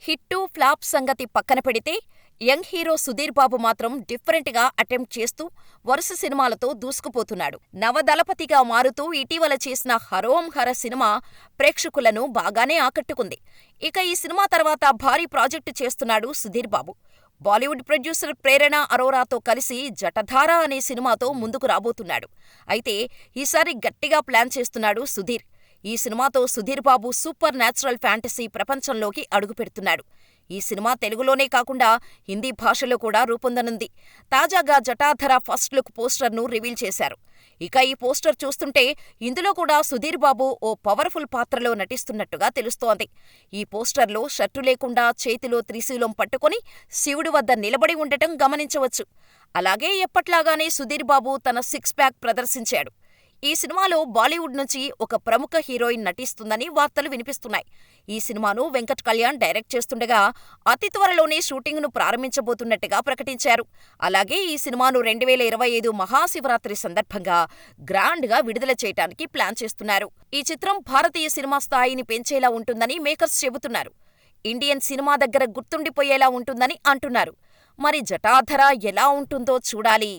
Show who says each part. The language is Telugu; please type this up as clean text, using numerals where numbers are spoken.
Speaker 1: హిట్టు, ఫ్లాప్ సంగతి పక్కన పెడితే, యంగ్ హీరో సుధీర్ బాబు మాత్రం డిఫరెంట్‌గా అటెంప్ట్ చేస్తూ వరుస సినిమాలతో దూసుకుపోతున్నాడు. నవదళపతిగా మారుతూ ఇటీవల చేసిన 'హరోం హర' సినిమా ప్రేక్షకులను బాగానే ఆకట్టుకుంది. ఇక ఈ సినిమా తర్వాత భారీ ప్రాజెక్టు చేస్తున్నాడు సుధీర్ బాబు. బాలీవుడ్ ప్రొడ్యూసర్ ప్రేరణ అరోరాతో కలిసి 'జటధార' అనే సినిమాతో ముందుకు రాబోతున్నాడు. అయితే ఈసారి గట్టిగా ప్లాన్ చేస్తున్నాడు సుధీర్. ఈ సినిమాతో Sudheer Babu super natural fantasy ప్రపంచంలోకి అడుగుపెడుతున్నాడు. ఈ సినిమా తెలుగులోనే కాకుండా హిందీ భాషలో కూడా రూపొందనుంది. తాజాగా 'జటాధర' ఫస్ట్ లుక్ పోస్టర్ను రివీల్ చేశారు. ఇక ఈ పోస్టర్ చూస్తుంటే ఇందులో కూడా సుధీర్ బాబు ఓ పవర్ఫుల్ పాత్రలో నటిస్తున్నట్టుగా తెలుస్తోంది. ఈ పోస్టర్లో షర్టు లేకుండా చేతిలో త్రిశూలం పట్టుకొని శివుడి వద్ద నిలబడి ఉండటం గమనించవచ్చు. అలాగే ఎప్పట్లాగానే సుధీర్ బాబు తన సిక్స్ ప్యాక్ ప్రదర్శించాడు. ఈ సినిమాలో బాలీవుడ్ నుంచి ఒక ప్రముఖ హీరోయిన్ నటిస్తుందని వార్తలు వినిపిస్తున్నాయి. ఈ సినిమాను వెంకట్ కళ్యాణ్ డైరెక్ట్ చేస్తుండగా అతి త్వరలోనే షూటింగ్ను ప్రారంభించబోతున్నట్టుగా ప్రకటించారు. అలాగే ఈ సినిమాను 2025 మహాశివరాత్రి సందర్భంగా గ్రాండ్‌గా విడుదల చేయటానికి ప్లాన్ చేస్తున్నారు. ఈ చిత్రం భారతీయ సినిమా స్థాయిని పెంచేలా ఉంటుందని మేకర్స్ చెబుతున్నారు. ఇండియన్ సినిమా దగ్గర గుర్తుండిపోయేలా ఉంటుందని అంటున్నారు. మరి 'జటాధర' ఎలా ఉంటుందో చూడాలి.